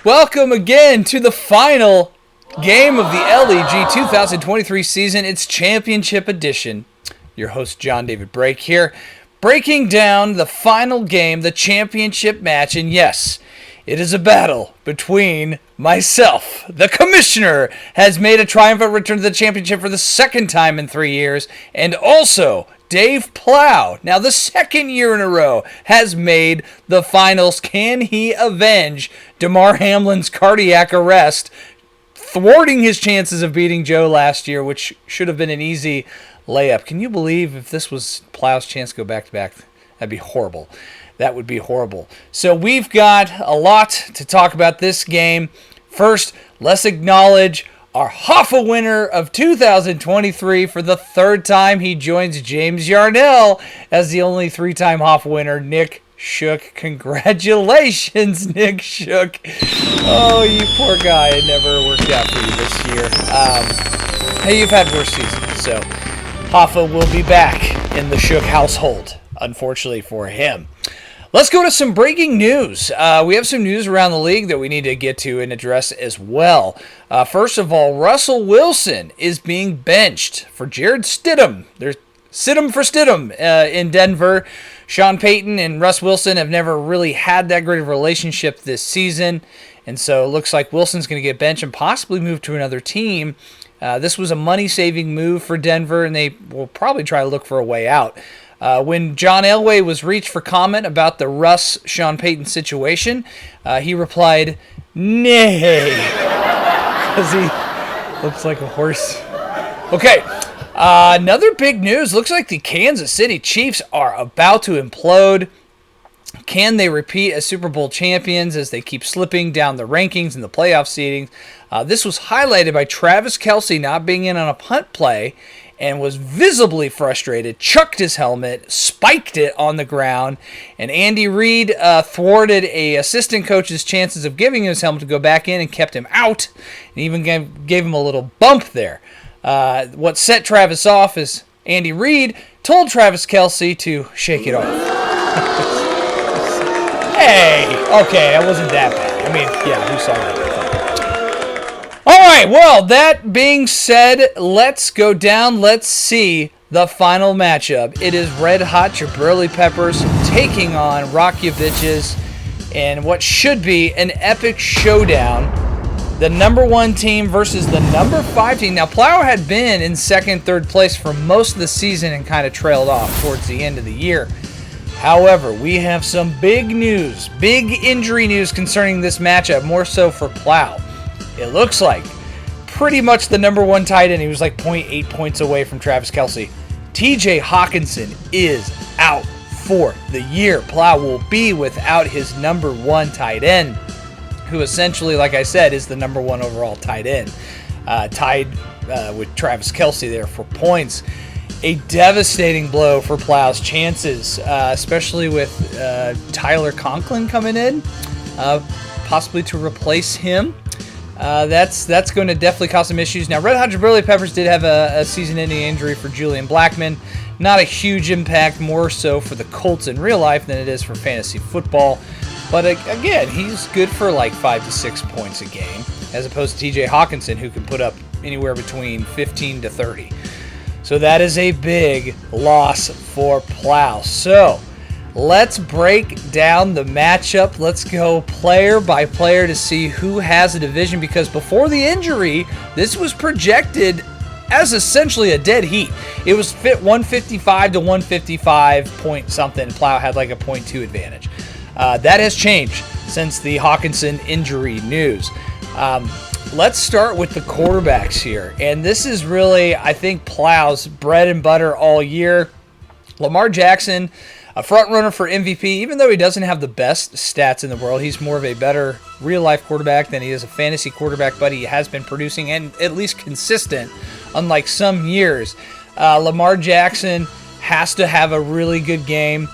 Welcome again to the final game of the LEG 2023 season. It's Championship Edition. Your host, John David Brake here, breaking down the final game, the championship match. And yes, it is a battle between myself. The commissioner has made a triumphant return to the championship for the second time in 3 years. And also Dave Plough, now the second year in a row, has made the finals. Can he avenge Damar Hamlin's cardiac arrest, thwarting his chances of beating Joe last year, which should have been an easy layup? Can you believe if this was Plough's chance to go back-to-back? That'd be horrible. That would be horrible. So we've got a lot to talk about this game. First, let's acknowledge our Hoffa winner of 2023 for the third time. He joins James Yarnell as the only three-time Hoffa winner, Nick Shook. Congratulations, Nick Shook. Oh, you poor guy. It never worked out for you this year. Hey, you've had worse seasons, so Hoffa will be back in the Shook household, unfortunately for him. Let's go to some breaking news. We have some news around the league that we need to get to and address as well. First of all, Russell Wilson is being benched for Jared Stidham. There's Stidham for Stidham in Denver. Sean Payton and Russ Wilson have never really had that great of a relationship this season, and so it looks like Wilson's going to get benched and possibly move to another team. This was a money-saving move for Denver, and they will probably try to look for a way out. When John Elway was reached for comment about the Russ-Sean Payton situation, he replied, "Nay," because he looks like a horse. Okay, another big news. Looks like the Kansas City Chiefs are about to implode. Can they repeat as Super Bowl champions as they keep slipping down the rankings and the playoff seedings? This was highlighted by Travis Kelce not being in on a punt play and was visibly frustrated, chucked his helmet, spiked it on the ground, and Andy Reid thwarted a assistant coach's chances of giving him his helmet to go back in and kept him out, and even gave him a little bump there. What set Travis off is Andy Reid told Travis Kelce to shake it off. Hey, okay, that wasn't that bad. I mean, yeah, who saw that? All right, well, that being said, let's go down. Let's see the final matchup. It is Red Hot Jabrili Peppers taking on Rakjoviches in what should be an epic showdown. The number 1 team versus the number 5 team. Now, Plough had been in second, third place for most of the season and kind of trailed off towards the end of the year. However, we have some big news, big injury news concerning this matchup, more so for Plough. It looks like pretty much the number 1 tight end. He was like 0.8 points away from Travis Kelce. TJ Hawkinson is out for the year. Plough will be without his number 1 tight end, who essentially, like I said, is the number 1 overall tight end. Tied with Travis Kelce there for points. A devastating blow for Plough's chances, especially with Tyler Conklin coming in, possibly to replace him. That's going to definitely cause some issues. Now, Red Hot Jabrili Peppers did have a season-ending injury for Julian Blackmon. Not a huge impact, more so for the Colts in real life than it is for fantasy football. But again, he's good for like 5 to 6 points a game, as opposed to TJ Hawkinson, who can put up anywhere between 15 to 30. So that is a big loss for Plough. So let's break down the matchup. Let's go player by player to see who has a division, because before the injury, this was projected as essentially a dead heat. It was fit 155 to 155 point something. Plough had like a 0.2 advantage. That has changed since the Hawkinson injury news. Let's start with the quarterbacks here. And this is really, I think, Plough's bread and butter all year. Lamar Jackson, a front runner for MVP, even though he doesn't have the best stats in the world. He's more of a better real-life quarterback than he is a fantasy quarterback, but he has been producing and at least consistent, unlike some years. Lamar Jackson has to have a really good game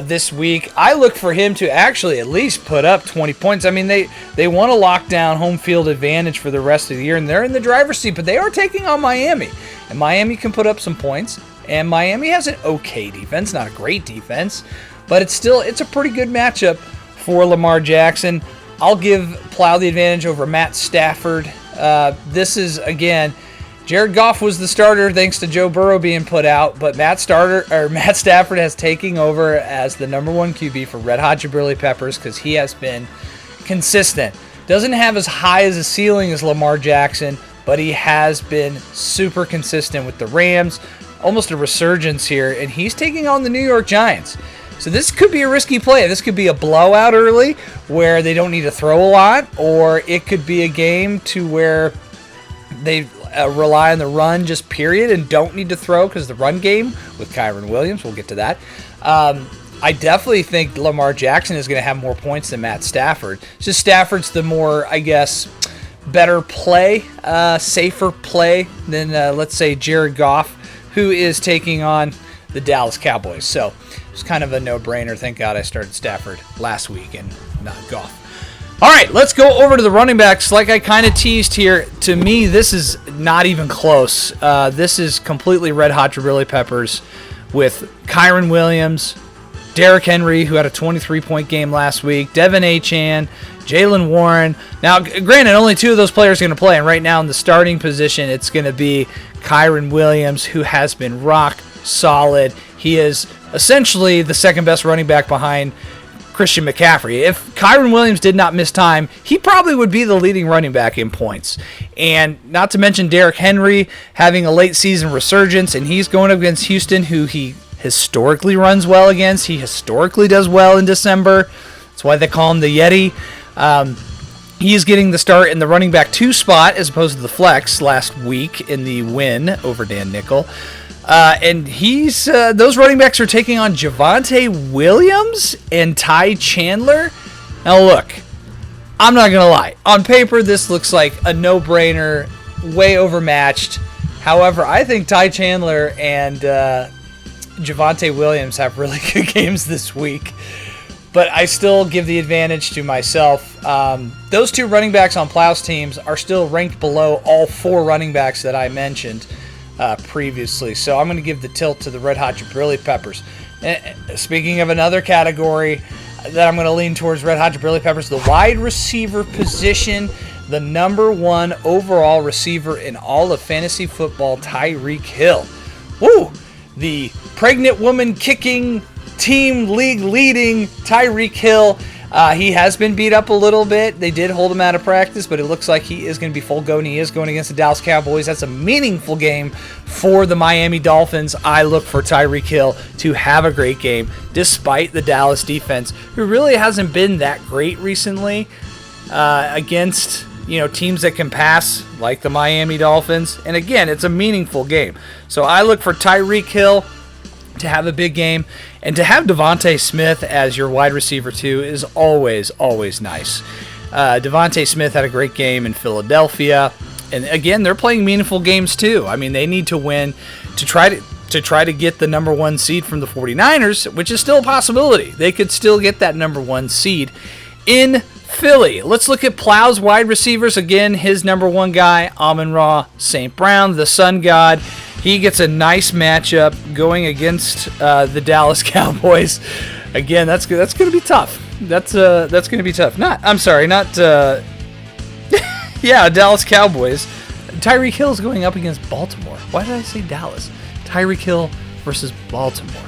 this week. I look for him to actually at least put up 20 points. I mean, they want to lock down home field advantage for the rest of the year, and they're in the driver's seat, but they are taking on Miami. And Miami can put up some points, and Miami has an okay defense, not a great defense, but it's a pretty good matchup for Lamar Jackson. I'll give Plough the advantage over Matt Stafford. This is, again, Jared Goff was the starter thanks to Joe Burrow being put out, but Matt Stafford has taken over as the number one QB for Red Hot Chili Peppers because he has been consistent. Doesn't have as high as a ceiling as Lamar Jackson, but he has been super consistent with the Rams. Almost a resurgence here, and he's taking on the New York Giants. So this could be a risky play. This could be a blowout early where they don't need to throw a lot, or it could be a game to where they rely on the run just period and don't need to throw because the run game with Kyren Williams, we'll get to that. I definitely think Lamar Jackson is going to have more points than Matt Stafford. It's just Stafford's the more, I guess, better play, safer play than, let's say, Jared Goff, who is taking on the Dallas Cowboys. So it's kind of a no-brainer. Thank God I started Stafford last week and not Goff. All right, let's go over to the running backs. Like I kind of teased here, to me, this is not even close. This is completely Red Hot Chili Peppers with Kyren Williams, Derrick Henry, who had a 23-point game last week, Devin Achane, Jaylen Warren. Now, granted, only two of those players are going to play, and right now in the starting position, it's going to be Kyren Williams, who has been rock solid. He is essentially the second best running back behind Christian McCaffrey. If Kyren Williams did not miss time, he probably would be the leading running back in points. And not to mention Derrick Henry having a late season resurgence, and he's going up against Houston, who he historically runs well against. He historically does well in December. That's why they call him the Yeti. He is getting the start in the running back 2 spot as opposed to the flex last week in the win over Dan Nickel. And those running backs are taking on Javonte Williams and Ty Chandler. Now look, I'm not going to lie. On paper, this looks like a no-brainer, way overmatched. However, I think Ty Chandler and Javonte Williams have really good games this week. But I still give the advantage to myself. Those two running backs on Plough's teams are still ranked below all 4 running backs that I mentioned previously. So I'm going to give the tilt to the Red Hot Chili Peppers. Speaking of another category that I'm going to lean towards Red Hot Chili Peppers, the wide receiver position, the number 1 overall receiver in all of fantasy football, Tyreek Hill. Woo! The pregnant woman kicking, team league leading Tyreek Hill. He has been beat up a little bit. They did hold him out of practice, but it looks like he is going to be full go, and he is going against the Dallas Cowboys. That's a meaningful game for the Miami Dolphins. I look for Tyreek Hill to have a great game, despite the Dallas defense, who really hasn't been that great recently against teams that can pass, like the Miami Dolphins. And again, it's a meaningful game. So I look for Tyreek Hill to have a big game, and to have Devontae Smith as your wide receiver too is always, always nice. Devontae Smith had a great game in Philadelphia, and again, they're playing meaningful games too. I mean, they need to win to try to get the number 1 seed from the 49ers, which is still a possibility. They could still get that number 1 seed in Philly. Let's look at Plough's wide receivers. Again, his number 1 guy, Amon-Ra St. Brown, the Sun God. He gets a nice matchup going against the Dallas Cowboys. Again, that's going to be tough. That's going to be tough. Dallas Cowboys. Tyreek Hill is going up against Baltimore. Why did I say Dallas? Tyreek Hill versus Baltimore.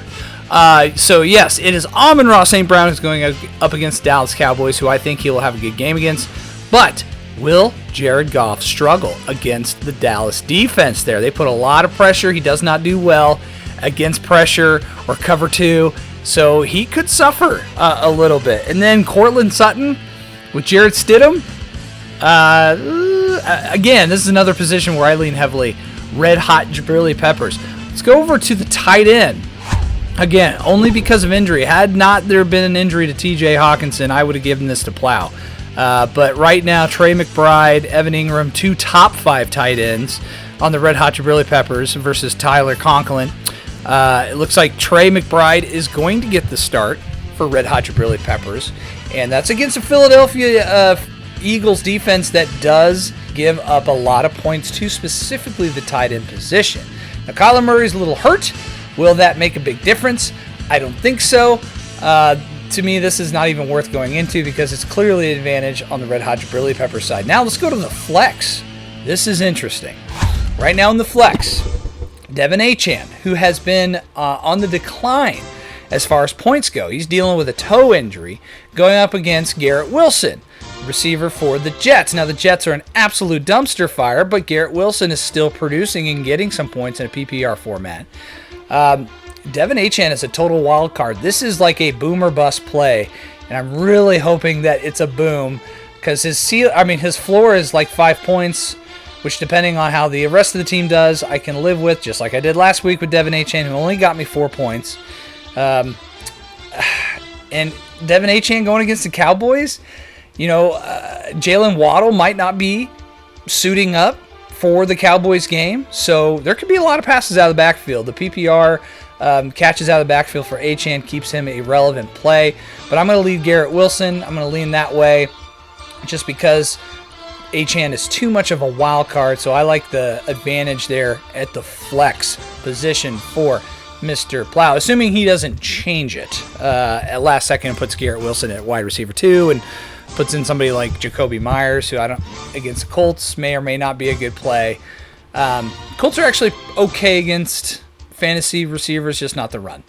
So yes, it is Amon-Ra St. Brown who's going up against Dallas Cowboys, who I think he will have a good game against. But will Jared Goff struggle against the Dallas defense there? They put a lot of pressure. He does not do well against pressure or cover 2, so he could suffer a little bit. And then Cortland Sutton with Jarrett Stidham. Again, this is another position where I lean heavily. Red Hot Chili Peppers. Let's go over to the tight end. Again, only because of injury. Had not there been an injury to TJ Hawkinson, I would have given this to Plough. But right now, Trey McBride, Evan Ingram, 2 top 5 tight ends on the Red Hot Jabrili Peppers versus Tyler Conklin. It looks like Trey McBride is going to get the start for Red Hot Jabrili Peppers, and that's against a Philadelphia Eagles defense that does give up a lot of points to specifically the tight end position. Now, Kyler Murray's a little hurt. Will that make a big difference? I don't think so. To me, this is not even worth going into because it's clearly an advantage on the Red Hot Jabrili Pepper side. Now let's go to the flex. This is interesting. Right now in the flex, Devin Achane, who has been on the decline as far as points go. He's dealing with a toe injury, going up against Garrett Wilson, receiver for the Jets. Now the Jets are an absolute dumpster fire, but Garrett Wilson is still producing and getting some points in a PPR format. Devin Achane is a total wild card. This is like a boom or bust play, and I'm really hoping that it's a boom because his floor is like 5 points, which depending on how the rest of the team does, I can live with, just like I did last week with Devin Achane, who only got me 4 points. And Devin Achane going against the Cowboys, Jalen Waddle might not be suiting up for the Cowboys game, so there could be a lot of passes out of the backfield. The PPR catches out of the backfield for Achane keeps him a relevant play, but I'm going to lead Garrett Wilson. I'm going to lean that way just because Achane is too much of a wild card, so I like the advantage there at the flex position for Mr. Plough, assuming he doesn't change it at last second and puts Garrett Wilson at wide receiver 2 and puts in somebody like Jacoby Myers, who against the Colts may or may not be a good play. Colts are actually okay against fantasy receivers, just not the run.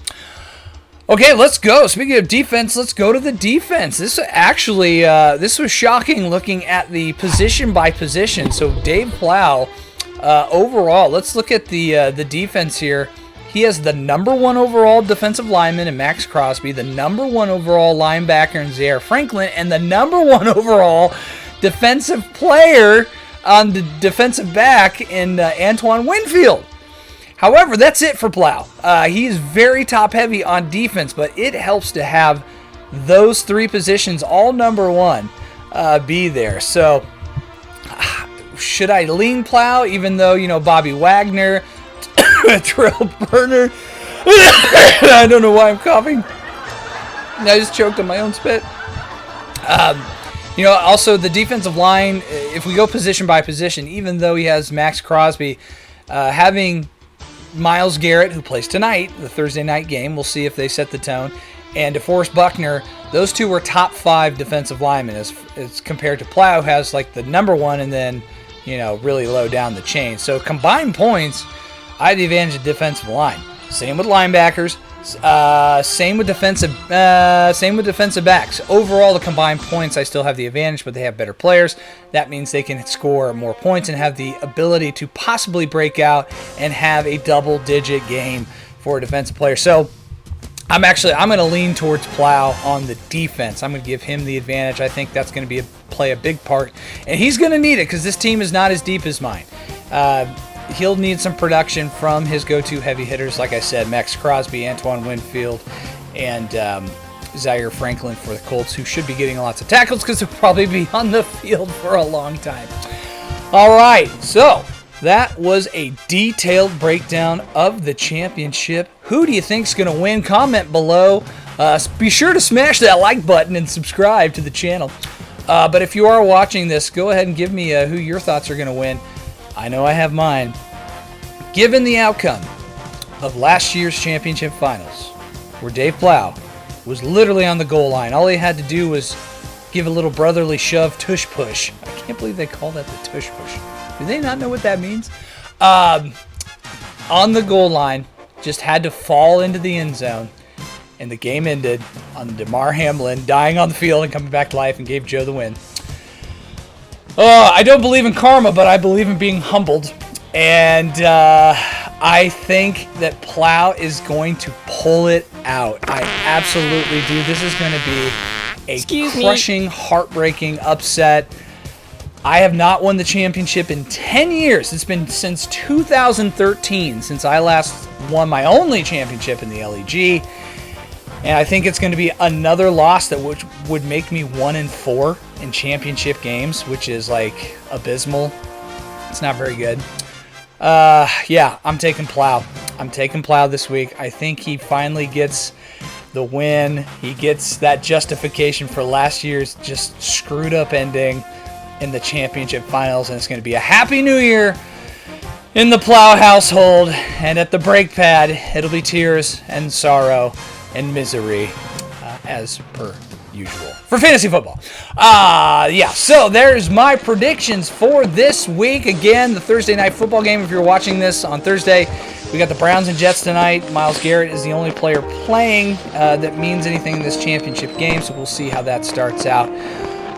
Okay, let's go. Speaking of defense, let's go to the defense. This actually, this was shocking looking at the position by position. So Dave Plough, overall, let's look at the defense here. He has the number 1 overall defensive lineman in Max Crosby, the number 1 overall linebacker in Zaire Franklin, and the number 1 overall defensive player on the defensive back in Antoine Winfield. However, that's it for Plough. He's very top-heavy on defense, but it helps to have those 3 positions, all number 1, be there. So, should I lean Plough, even though, Bobby Wagner, Terrell Burner, I don't know why I'm coughing. I just choked on my own spit. Also the defensive line, if we go position by position, even though he has Max Crosby, having Myles Garrett, who plays tonight, the Thursday night game, we'll see if they set the tone, and DeForest Buckner, those 2 were top 5 defensive linemen as compared to Plough, who has like the number 1 and then, really low down the chain. So combined points, I have the advantage of defensive line. Same with linebackers. Same with defensive backs. Overall, the combined points, I still have the advantage, but they have better players. That means they can score more points and have the ability to possibly break out and have a double-digit game for a defensive player. So I'm going to lean towards Plough on the defense. I'm going to give him the advantage. I think that's going to play a big part, and he's going to need it because this team is not as deep as mine. He'll need some production from his go-to heavy hitters, like I said, Max Crosby, Antoine Winfield, and Zaire Franklin for the Colts, who should be getting lots of tackles because they'll probably be on the field for a long time. All right, so that was a detailed breakdown of the championship. Who do you think is going to win? Comment below. Be sure to smash that like button and subscribe to the channel. But if you are watching this, go ahead and give me who your thoughts are going to win. I know I have mine. Given the outcome of last year's championship finals, where Dave Plough was literally on the goal line, all he had to do was give a little brotherly shove, tush push. I can't believe they call that the tush push. Do they not know what that means? On the goal line, just had to fall into the end zone, and the game ended on Damar Hamlin dying on the field and coming back to life and gave Joe the win. I don't believe in karma, but I believe in being humbled. And I think that Plough is going to pull it out. I absolutely do. This is going to be a crushing, heartbreaking upset. I have not won the championship in 10 years. It's been since 2013 since I last won my only championship in the LEG. And I think it's going to be another loss that would make me 1-4 in championship games, which is like abysmal. It's not very good. Yeah, I'm taking Plough. I'm taking Plough this week. I think he finally gets the win. He gets that justification for last year's just screwed up ending in the championship finals, and it's going to be a happy new year in the Plough household. And at the brake pad, it'll be tears and sorrow and misery, as per usual for fantasy football. Yeah, so there's my predictions for this week. Again, the Thursday night football game, if you're watching this on Thursday, we got the Browns and Jets tonight. Myles Garrett is the only player playing that means anything in this championship game, so we'll see how that starts out.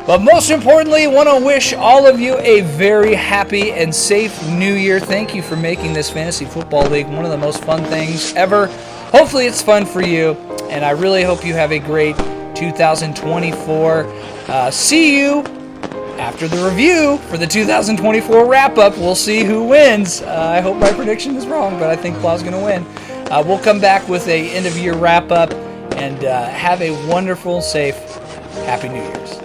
But most importantly, I want to wish all of you a very happy and safe new year. Thank you for making this fantasy football league one of the most fun things ever. Hopefully it's fun for you, and I really hope you have a great 2024. See you after the review for the 2024 wrap-up. We'll see who wins. I hope my prediction is wrong, but I think Plough's going to win. We'll come back with a end-of-year wrap-up, and have a wonderful, safe, happy New Year's.